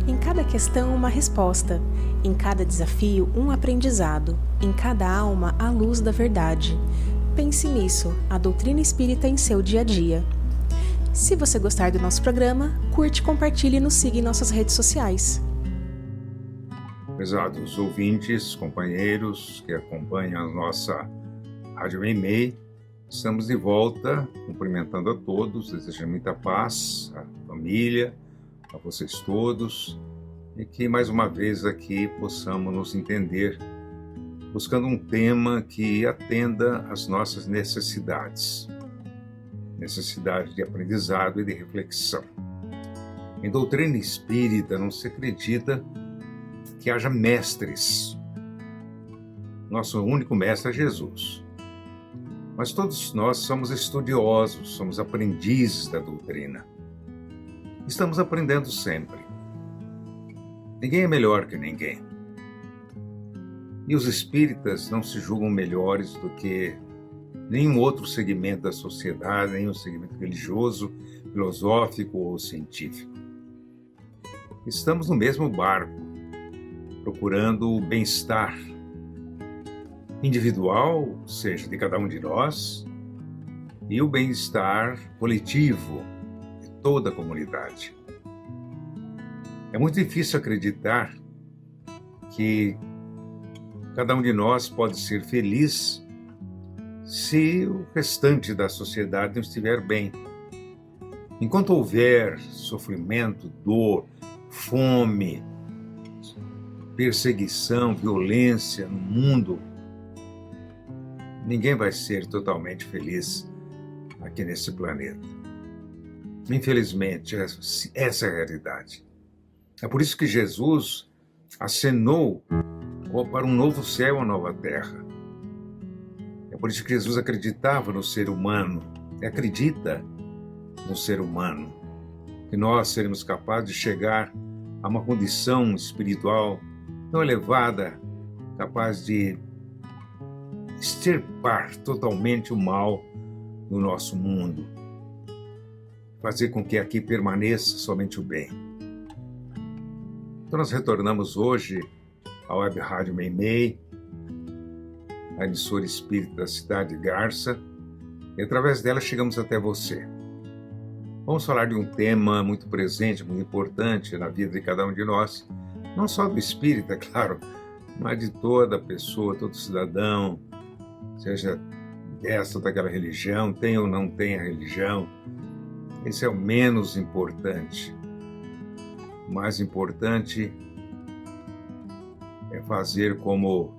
Em cada questão, uma resposta. Em cada desafio, um aprendizado. Em cada alma, a luz da verdade. Pense nisso, a doutrina espírita em seu dia a dia. Se você gostar do nosso programa, curte, compartilhe e nos siga em nossas redes sociais. Prezados ouvintes, companheiros que acompanham a nossa Rádio Meimei, estamos de volta, cumprimentando a todos, desejando muita paz à família, a vocês todos, e que mais uma vez aqui possamos nos entender, buscando um tema que atenda às nossas necessidades de aprendizado e de reflexão. Em doutrina espírita não se acredita que haja mestres. Nosso único mestre é Jesus. Mas todos nós somos estudiosos, somos aprendizes da doutrina. Estamos aprendendo sempre. Ninguém é melhor que ninguém. E os espíritas não se julgam melhores do que nenhum outro segmento da sociedade, nenhum segmento religioso, filosófico ou científico. Estamos no mesmo barco, procurando o bem-estar individual, seja de cada um de nós, e o bem-estar coletivo de toda a comunidade. É muito difícil acreditar que cada um de nós pode ser feliz se o restante da sociedade não estiver bem. Enquanto houver sofrimento, dor, fome, perseguição, violência no mundo, ninguém vai ser totalmente feliz aqui nesse planeta. Infelizmente, essa é a realidade. É por isso que Jesus acenou para um novo céu e uma nova terra. É por isso que Jesus acreditava no ser humano, acredita no ser humano, que nós seremos capazes de chegar a uma condição espiritual tão elevada, capaz de extirpar totalmente o mal no nosso mundo, fazer com que aqui permaneça somente o bem. Então nós retornamos hoje à Web Rádio Meimei, a emissora espírita da cidade de Garça, e através dela chegamos até você. Vamos falar de um tema muito presente, muito importante na vida de cada um de nós, não só do espírita, claro, mas de toda pessoa, todo cidadão, seja desta ou daquela religião, tem ou não tem a religião. Esse é o menos importante. O mais importante é fazer como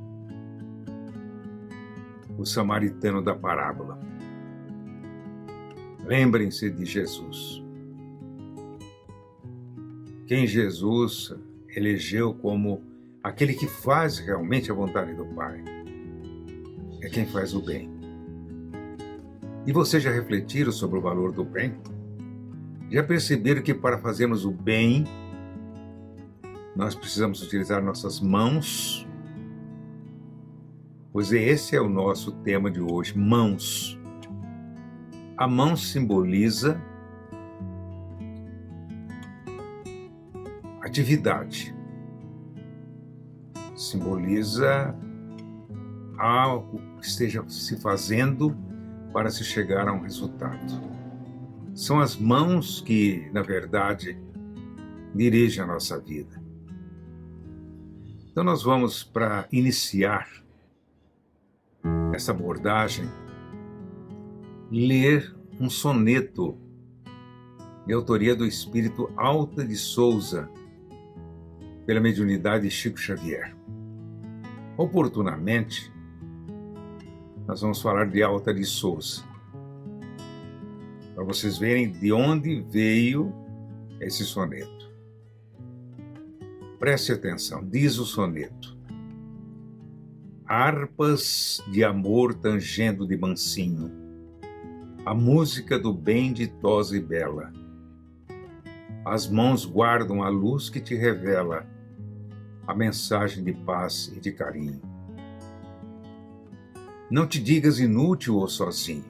o samaritano da parábola. Lembrem-se de Jesus. Quem Jesus elegeu como aquele que faz realmente a vontade do Pai. É quem faz o bem. E vocês já refletiram sobre o valor do bem? Já perceberam que para fazermos o bem, nós precisamos utilizar nossas mãos? Pois esse é o nosso tema de hoje, mãos. A mão simboliza atividade. Simboliza algo que esteja se fazendo para se chegar a um resultado. São as mãos que, na verdade, dirigem a nossa vida. Então nós vamos, para iniciar essa abordagem, ler um soneto de autoria do espírito Alta de Souza, pela mediunidade de Chico Xavier. Oportunamente, nós vamos falar de Alta de Souza, para vocês verem de onde veio esse soneto. Preste atenção, diz o soneto: harpas de amor tangendo de mansinho, a música do bem ditosa e bela. As mãos guardam a luz que te revela a mensagem de paz e de carinho. Não te digas inútil ou sozinho,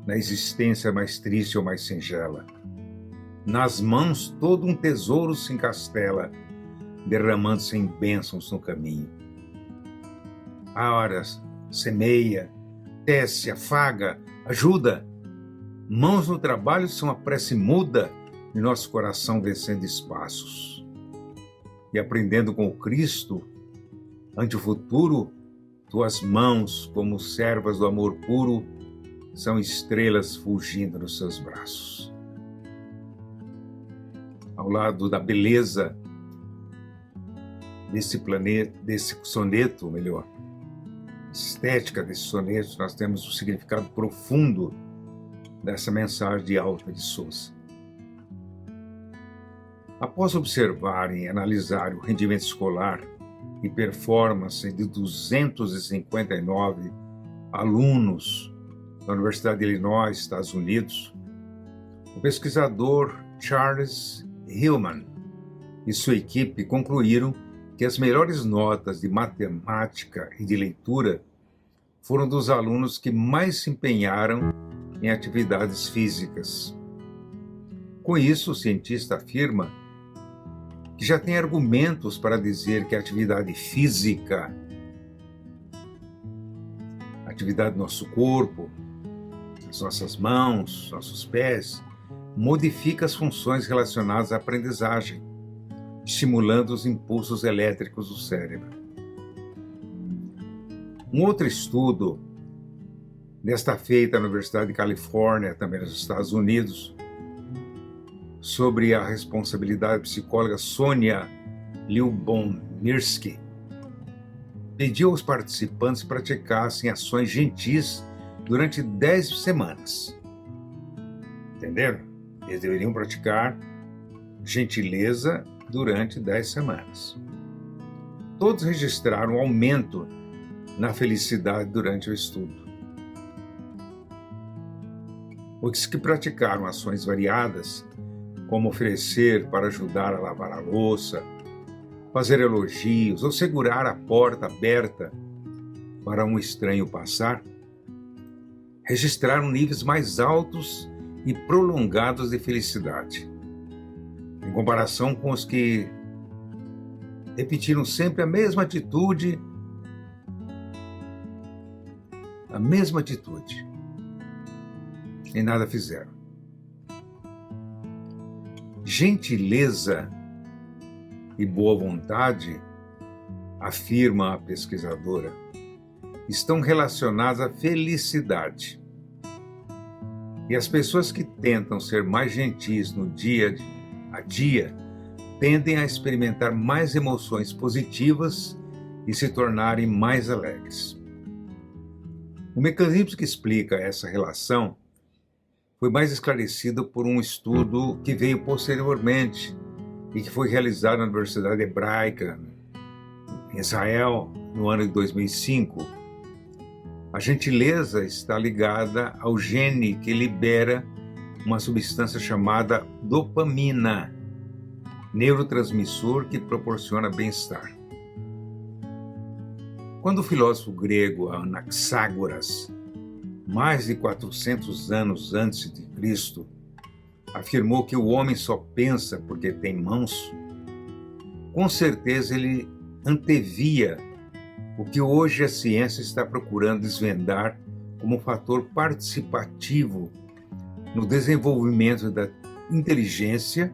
na existência mais triste ou mais singela. Nas mãos todo um tesouro se encastela, derramando-se em bênçãos no caminho. Ara, semeia, tece, afaga, ajuda. Mãos no trabalho são a prece muda e nosso coração vencendo espaços. E aprendendo com o Cristo, ante o futuro, tuas mãos, como servas do amor puro, são estrelas fulgindo nos seus braços. Ao lado da beleza desse planeta, desse soneto, melhor, estética desse soneto, nós temos o significado profundo dessa mensagem de Alta de Souza. Após observarem e analisar o rendimento escolar e performance de 259 alunos da Universidade de Illinois, Estados Unidos, o pesquisador Charles Hillman e sua equipe concluíram que as melhores notas de matemática e de leitura foram dos alunos que mais se empenharam em atividades físicas. Com isso, o cientista afirma que já tem argumentos para dizer que a atividade física, a atividade do nosso corpo, as nossas mãos, nossos pés, modifica as funções relacionadas à aprendizagem, estimulando os impulsos elétricos do cérebro. Um outro estudo, desta feita na Universidade de Califórnia, também nos Estados Unidos, sobre a responsabilidade da psicóloga Sonia Lyubomirsky, pediu aos participantes que praticassem ações gentis durante 10 semanas. Entenderam? Eles deveriam praticar gentileza durante 10 semanas. Todos registraram um aumento na felicidade durante o estudo. Os que praticaram ações variadas, como oferecer para ajudar a lavar a louça, fazer elogios ou segurar a porta aberta para um estranho passar, registraram níveis mais altos e prolongados de felicidade, em comparação com os que repetiram sempre a mesma atitude e nada fizeram. Gentileza e boa vontade, afirma a pesquisadora, estão relacionadas à felicidade. E as pessoas que tentam ser mais gentis no dia a dia tendem a experimentar mais emoções positivas e se tornarem mais alegres. O mecanismo que explica essa relação foi mais esclarecido por um estudo que veio posteriormente e que foi realizado na Universidade Hebraica, em Israel, no ano de 2005. A gentileza está ligada ao gene que libera uma substância chamada dopamina, neurotransmissor que proporciona bem-estar. Quando o filósofo grego Anaxágoras, mais de 400 anos antes de Cristo, afirmou que o homem só pensa porque tem mãos, com certeza ele antevia o que hoje a ciência está procurando desvendar como um fator participativo no desenvolvimento da inteligência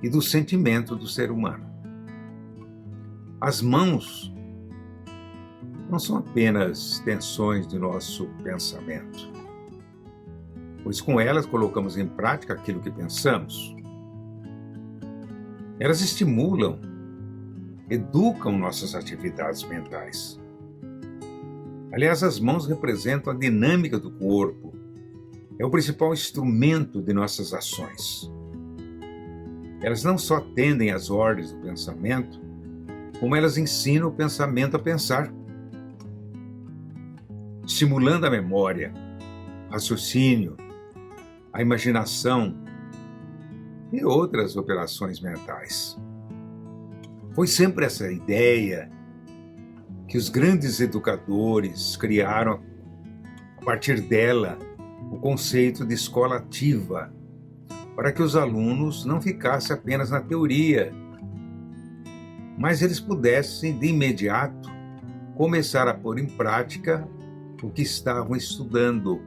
e do sentimento do ser humano. As mãos não são apenas extensões de nosso pensamento, pois com elas colocamos em prática aquilo que pensamos. Elas estimulam, educam nossas atividades mentais. Aliás, as mãos representam a dinâmica do corpo. É o principal instrumento de nossas ações. Elas não só atendem às ordens do pensamento, como elas ensinam o pensamento a pensar, estimulando a memória, raciocínio, a imaginação e outras operações mentais. Foi sempre essa ideia que os grandes educadores criaram a partir dela o conceito de escola ativa, para que os alunos não ficassem apenas na teoria, mas eles pudessem, de imediato, começar a pôr em prática o que estavam estudando.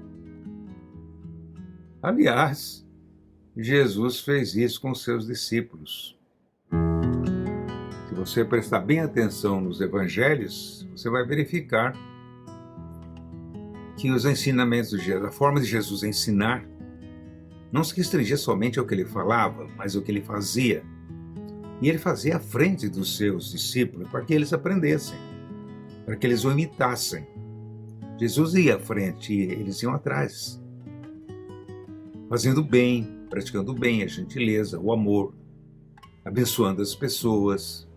Aliás, Jesus fez isso com os seus discípulos. Se você prestar bem atenção nos evangelhos, você vai verificar que os ensinamentos de Jesus, a forma de Jesus ensinar, não se restringia somente ao que ele falava, mas ao que ele fazia. E ele fazia à frente dos seus discípulos para que eles aprendessem, para que eles o imitassem. Jesus ia à frente e eles iam atrás, fazendo bem, praticando bem a gentileza, o amor, abençoando as pessoas,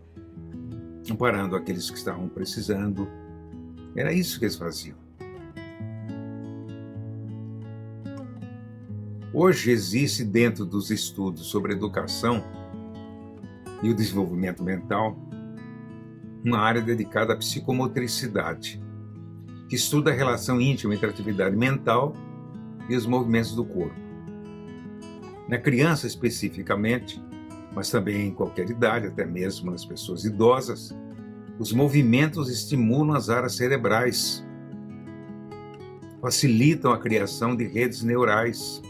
amparando aqueles que estavam precisando. Era isso que eles faziam. Hoje existe dentro dos estudos sobre educação e o desenvolvimento mental uma área dedicada à psicomotricidade, que estuda a relação íntima entre a atividade mental e os movimentos do corpo. Na criança especificamente, mas também em qualquer idade, até mesmo nas pessoas idosas, os movimentos estimulam as áreas cerebrais, facilitam a criação de redes neurais,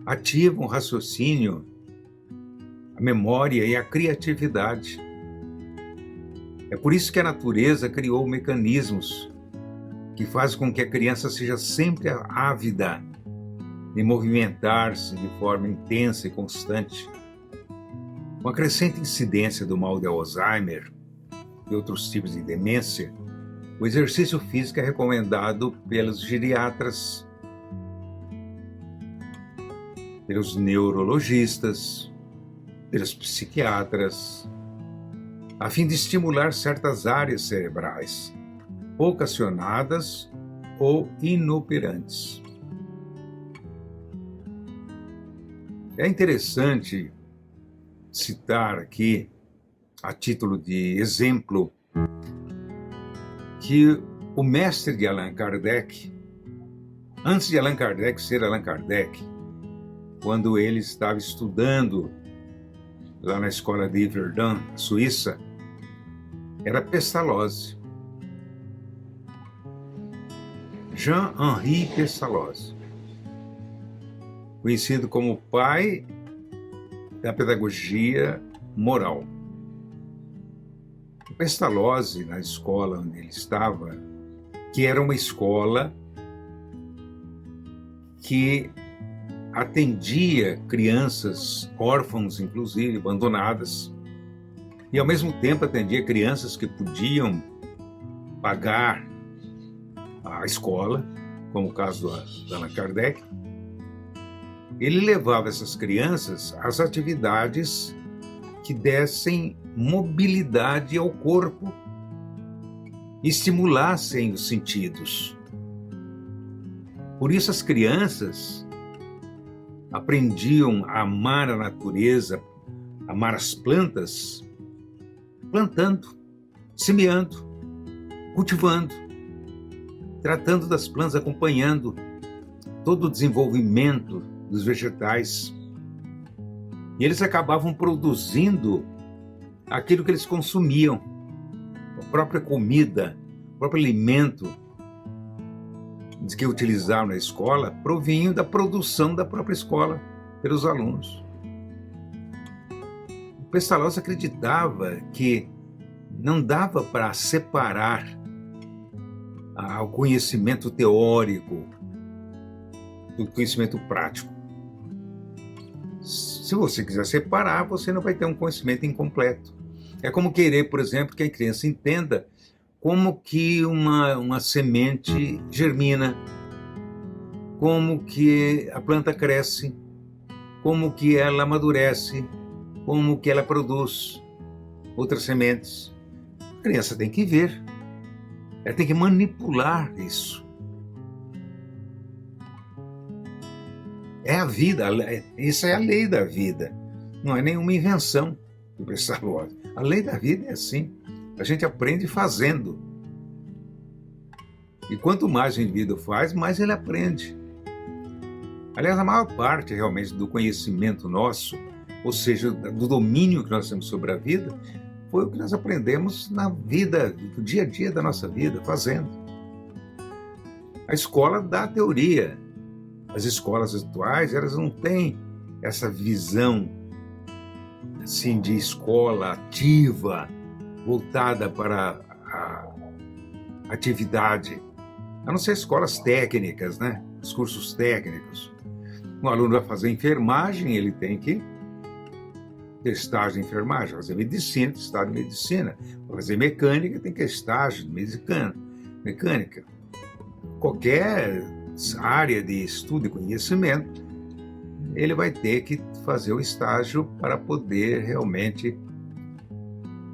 ativam o raciocínio, a memória e a criatividade. É por isso que a natureza criou mecanismos que fazem com que a criança seja sempre ávida de movimentar-se de forma intensa e constante. Com a crescente incidência do mal de Alzheimer e outros tipos de demência, o exercício físico é recomendado pelos geriatras, pelos neurologistas, pelos psiquiatras, a fim de estimular certas áreas cerebrais, pouco acionadas ou inoperantes. É interessante citar aqui, a título de exemplo, que o mestre de Allan Kardec, antes de Allan Kardec ser Allan Kardec, quando ele estava estudando lá na escola de Verdun, Suíça, era Pestalozzi. Jean-Henri Pestalozzi, conhecido como o pai da pedagogia moral. O Pestalozzi, na escola onde ele estava, que era uma escola que atendia crianças órfãos, inclusive, abandonadas, e ao mesmo tempo atendia crianças que podiam pagar a escola, como o caso da Allan Kardec. Ele levava essas crianças às atividades que dessem mobilidade ao corpo e estimulassem os sentidos. Por isso as crianças aprendiam a amar a natureza, amar as plantas, plantando, semeando, cultivando, tratando das plantas, acompanhando todo o desenvolvimento dos vegetais. E eles acabavam produzindo aquilo que eles consumiam, a própria comida, o próprio alimento que utilizavam na escola provinham da produção da própria escola pelos alunos. O Pestalozzi acreditava que não dava para separar o conhecimento teórico do conhecimento prático. Se você quiser separar, você não vai ter um conhecimento incompleto. É como querer, por exemplo, que a criança entenda como que uma semente germina, como que a planta cresce, como que ela amadurece, como que ela produz outras sementes. A criança tem que ver, ela tem que manipular isso. É a vida, isso é a lei da vida, não é nenhuma invenção do Pestalozzi. A lei da vida é assim. A gente aprende fazendo. E quanto mais o indivíduo faz, mais ele aprende. Aliás, a maior parte realmente do conhecimento nosso, ou seja, do domínio que nós temos sobre a vida, foi o que nós aprendemos na vida, no dia a dia da nossa vida, fazendo. A escola dá a teoria. As escolas atuais, elas não têm essa visão assim, de escola ativa, voltada para a atividade, a não ser escolas técnicas, né? Os cursos técnicos. Um aluno vai fazer enfermagem, ele tem que ter estágio de enfermagem, fazer medicina, estágio de medicina, fazer mecânica, tem que ter estágio de mecânica. Qualquer área de estudo e conhecimento, ele vai ter que fazer o estágio para poder realmente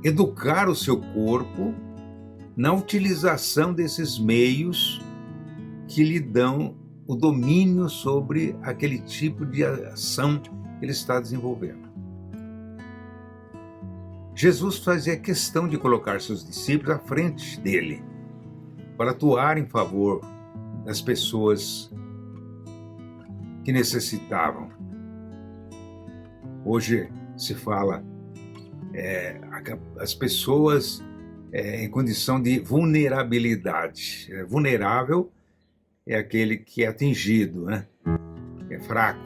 educar o seu corpo na utilização desses meios que lhe dão o domínio sobre aquele tipo de ação que ele está desenvolvendo. Jesus fazia questão de colocar seus discípulos à frente dele, para atuar em favor das pessoas que necessitavam. Hoje se fala as pessoas em condição de vulnerabilidade. Vulnerável é aquele que é atingido, né? É fraco.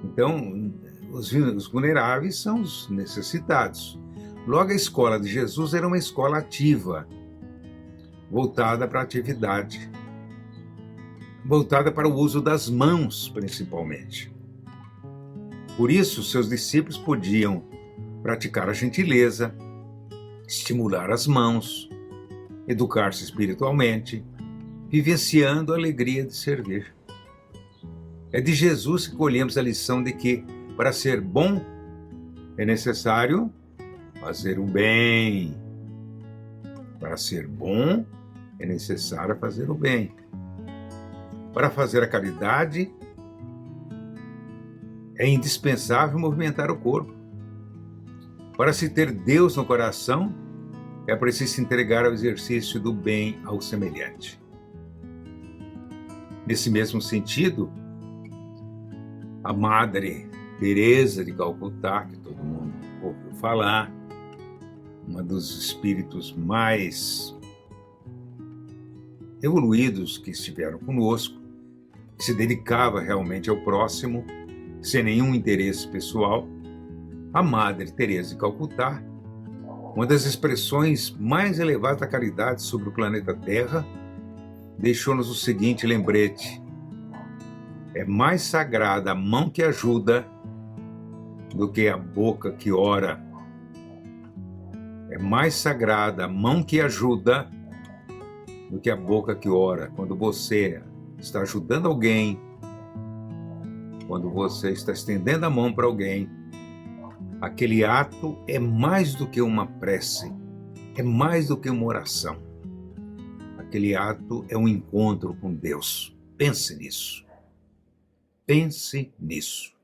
Então, os vulneráveis são os necessitados. Logo, a escola de Jesus era uma escola ativa, voltada para a atividade, voltada para o uso das mãos, principalmente. Por isso, seus discípulos podiam praticar a gentileza, estimular as mãos, educar-se espiritualmente, vivenciando a alegria de servir. É de Jesus que colhemos a lição de que, para ser bom, é necessário fazer o bem. Para ser bom, é necessário fazer o bem. Para fazer a caridade, é indispensável movimentar o corpo. Para se ter Deus no coração, é preciso se entregar ao exercício do bem ao semelhante. Nesse mesmo sentido, a Madre Teresa de Calcutá, que todo mundo ouviu falar, uma dos espíritos mais evoluídos que estiveram conosco, que se dedicava realmente ao próximo, sem nenhum interesse pessoal, a Madre Teresa de Calcutá, uma das expressões mais elevadas da caridade sobre o planeta Terra, deixou-nos o seguinte lembrete: é mais sagrada a mão que ajuda do que a boca que ora. É mais sagrada a mão que ajuda do que a boca que ora. Quando você está ajudando alguém, quando você está estendendo a mão para alguém, aquele ato é mais do que uma prece, é mais do que uma oração. Aquele ato é um encontro com Deus. Pense nisso. Pense nisso.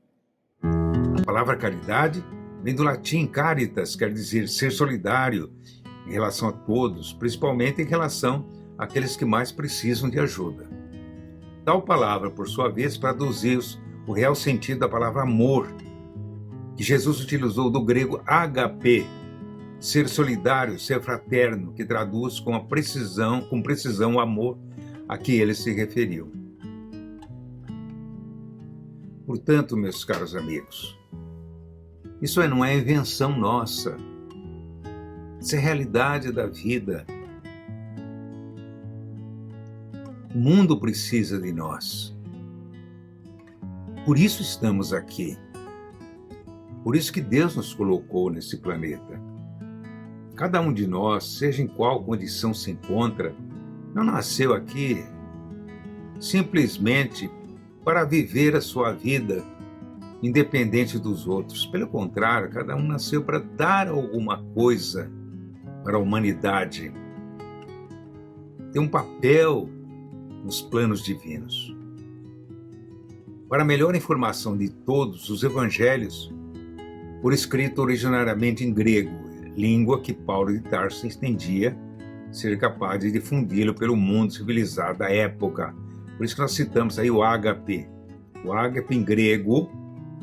A palavra caridade vem do latim caritas, quer dizer ser solidário em relação a todos, principalmente em relação àqueles que mais precisam de ajuda. Tal palavra, por sua vez, traduz o real sentido da palavra amor, que Jesus utilizou do grego agape, ser solidário, ser fraterno, que traduz com precisão o amor a que ele se referiu. Portanto, meus caros amigos, isso não é invenção nossa, isso é realidade da vida. O mundo precisa de nós. Por isso estamos aqui. Por isso que Deus nos colocou nesse planeta. Cada um de nós, seja em qual condição se encontra, não nasceu aqui simplesmente para viver a sua vida independente dos outros. Pelo contrário, cada um nasceu para dar alguma coisa para a humanidade. Tem um papel nos planos divinos. Para melhor informação de todos, os evangelhos foram escritos originariamente em grego, língua que Paulo de Tarso entendia ser capaz de difundi-lo pelo mundo civilizado da época. Por isso que nós citamos aí o ágape, O ágape em grego,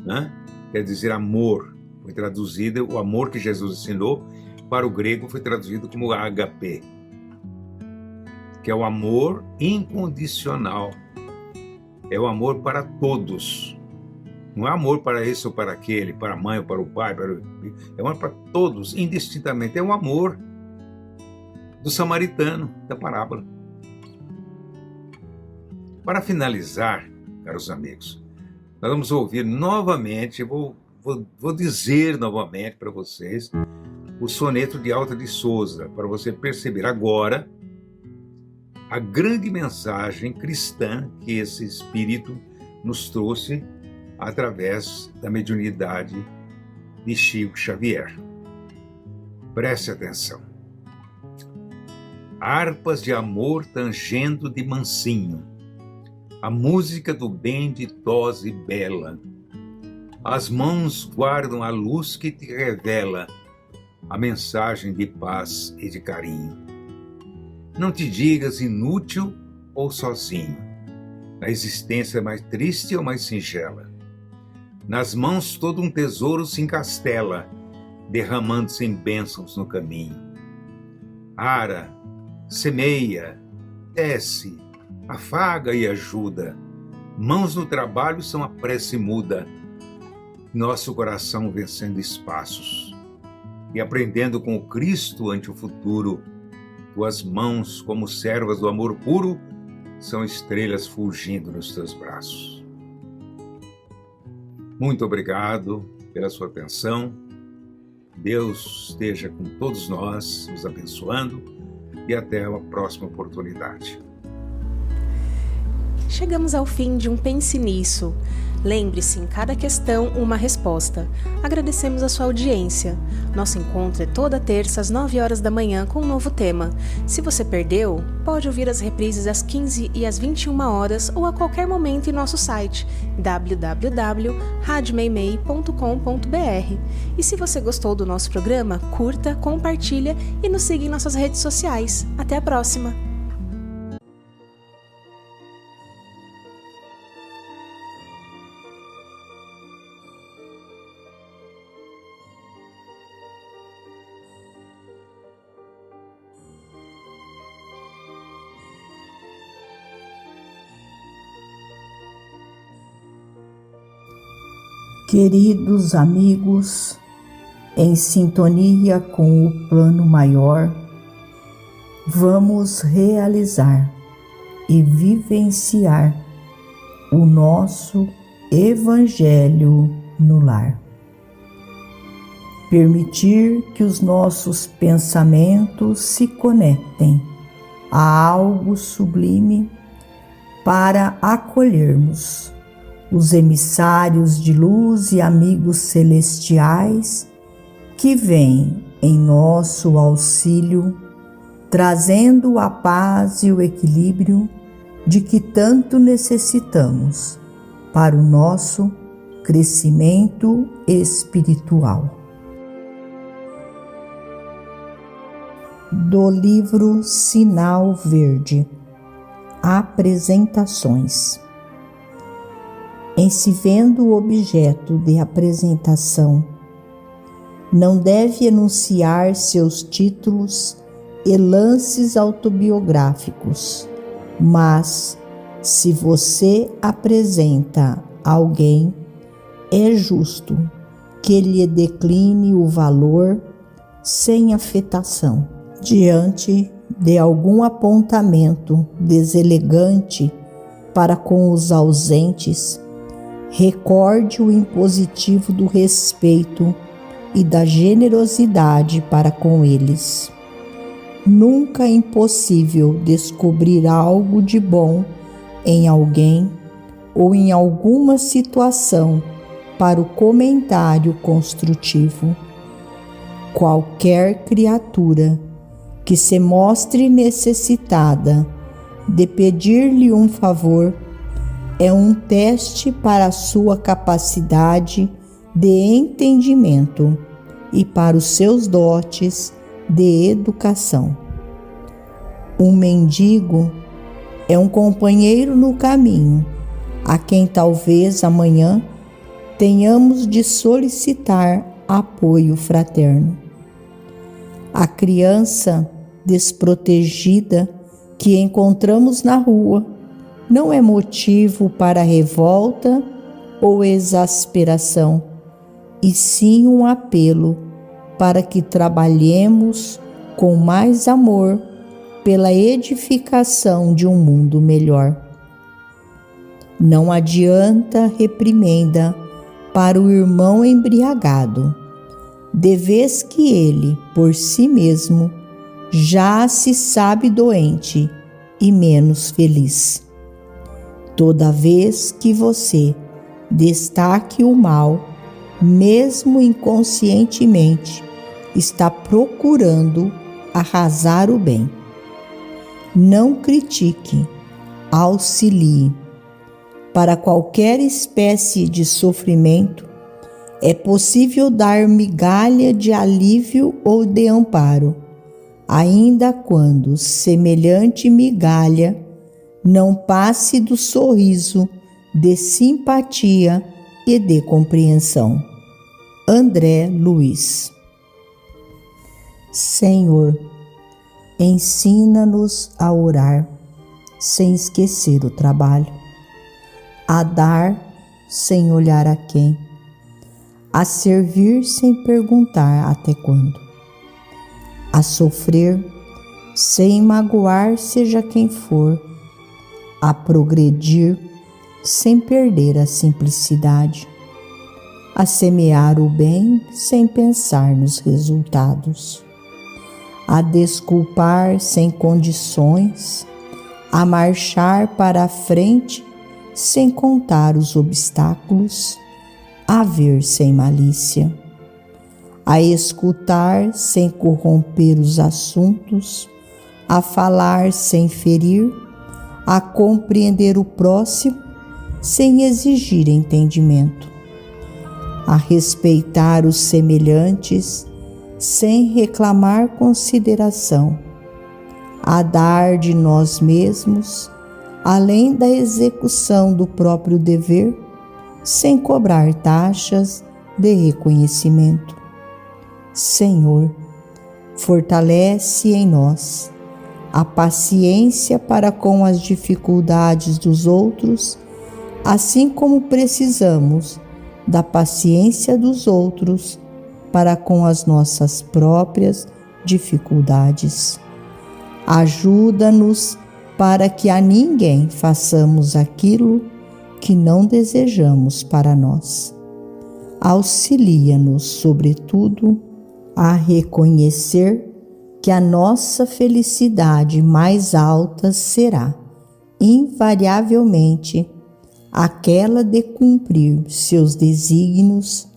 né, quer dizer amor. Foi traduzido, o amor que Jesus ensinou, para o grego foi traduzido como ágape, que é o amor incondicional. É o amor para todos. Não é amor para esse ou para aquele, para a mãe ou para o pai. É amor para todos, indistintamente. É um amor do samaritano, da parábola. Para finalizar, caros amigos, nós vamos ouvir novamente, vou dizer novamente para vocês, o soneto de Alta de Souza, para você perceber agora a grande mensagem cristã que esse Espírito nos trouxe através da mediunidade de Chico Xavier. Preste atenção. Harpas de amor tangendo de mansinho, a música do bem ditosa e bela. As mãos guardam a luz que te revela a mensagem de paz e de carinho. Não te digas inútil ou sozinho, na existência mais triste ou mais singela. Nas mãos todo um tesouro se encastela, derramando-se em bênçãos no caminho. Ara, semeia, desce, afaga e ajuda. Mãos no trabalho são a prece muda, nosso coração vencendo espaços. E aprendendo com o Cristo ante o futuro, tuas mãos, como servas do amor puro, são estrelas fulgindo nos teus braços. Muito obrigado pela sua atenção. Deus esteja com todos nós, nos abençoando, e até a próxima oportunidade. Chegamos ao fim de um Pense Nisso. Lembre-se, em cada questão, uma resposta. Agradecemos a sua audiência. Nosso encontro é toda terça às 9 horas da manhã com um novo tema. Se você perdeu, pode ouvir as reprises às 15 e às 21 horas ou a qualquer momento em nosso site www.radiomeimei.com.br. E se você gostou do nosso programa, curta, compartilha e nos siga em nossas redes sociais. Até a próxima! Queridos amigos, em sintonia com o plano maior, vamos realizar e vivenciar o nosso Evangelho no lar. Permitir que os nossos pensamentos se conectem a algo sublime para acolhermos os emissários de luz e amigos celestiais que vêm em nosso auxílio, trazendo a paz e o equilíbrio de que tanto necessitamos para o nosso crescimento espiritual. Do livro Sinal Verde, Apresentações. Em se vendo o objeto de apresentação, não deve enunciar seus títulos e lances autobiográficos, mas, se você apresenta alguém, é justo que lhe decline o valor sem afetação. Diante de algum apontamento deselegante para com os ausentes, recorde o impositivo do respeito e da generosidade para com eles. Nunca é impossível descobrir algo de bom em alguém ou em alguma situação para o comentário construtivo. Qualquer criatura que se mostre necessitada de pedir-lhe um favor é um teste para a sua capacidade de entendimento e para os seus dotes de educação. Um mendigo é um companheiro no caminho a quem talvez amanhã tenhamos de solicitar apoio fraterno. A criança desprotegida que encontramos na rua não é motivo para revolta ou exasperação, e sim um apelo para que trabalhemos com mais amor pela edificação de um mundo melhor. Não adianta reprimenda para o irmão embriagado, de vez que ele, por si mesmo, já se sabe doente e menos feliz. Toda vez que você destaque o mal, mesmo inconscientemente, está procurando arrasar o bem. Não critique, auxilie. Para qualquer espécie de sofrimento, é possível dar migalha de alívio ou de amparo, ainda quando semelhante migalha não passe do sorriso de simpatia e de compreensão. André Luiz. Senhor, ensina-nos a orar sem esquecer o trabalho, a dar sem olhar a quem, a servir sem perguntar até quando, a sofrer sem magoar seja quem for, a progredir sem perder a simplicidade, a semear o bem sem pensar nos resultados, a desculpar sem condições, a marchar para a frente sem contar os obstáculos, a ver sem malícia, a escutar sem corromper os assuntos, a falar sem ferir, a compreender o próximo sem exigir entendimento, a respeitar os semelhantes sem reclamar consideração, a dar de nós mesmos, além da execução do próprio dever, sem cobrar taxas de reconhecimento. Senhor, fortalece em nós a paciência para com as dificuldades dos outros, assim como precisamos da paciência dos outros para com as nossas próprias dificuldades. Ajuda-nos para que a ninguém façamos aquilo que não desejamos para nós. Auxilia-nos, sobretudo, a reconhecer que a nossa felicidade mais alta será, invariavelmente, aquela de cumprir seus desígnios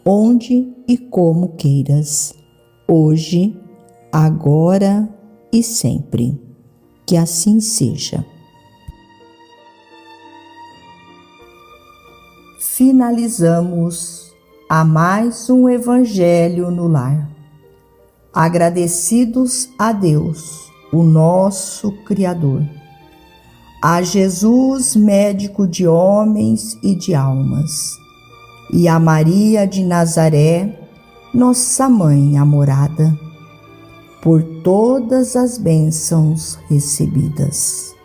onde e como queiras, hoje, agora e sempre. Que assim seja. Finalizamos a mais um Evangelho no Lar. Agradecidos a Deus, o nosso Criador, a Jesus, médico de homens e de almas, e a Maria de Nazaré, nossa mãe amorada, por todas as bênçãos recebidas.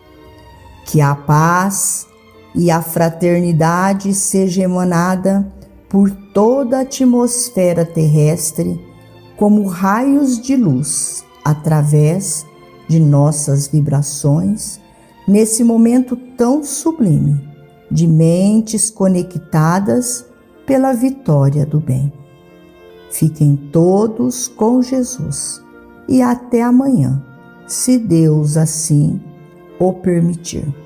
Que a paz e a fraternidade seja emanada por toda a atmosfera terrestre como raios de luz através de nossas vibrações, nesse momento tão sublime de mentes conectadas pela vitória do bem. Fiquem todos com Jesus e até amanhã, se Deus assim o permitir.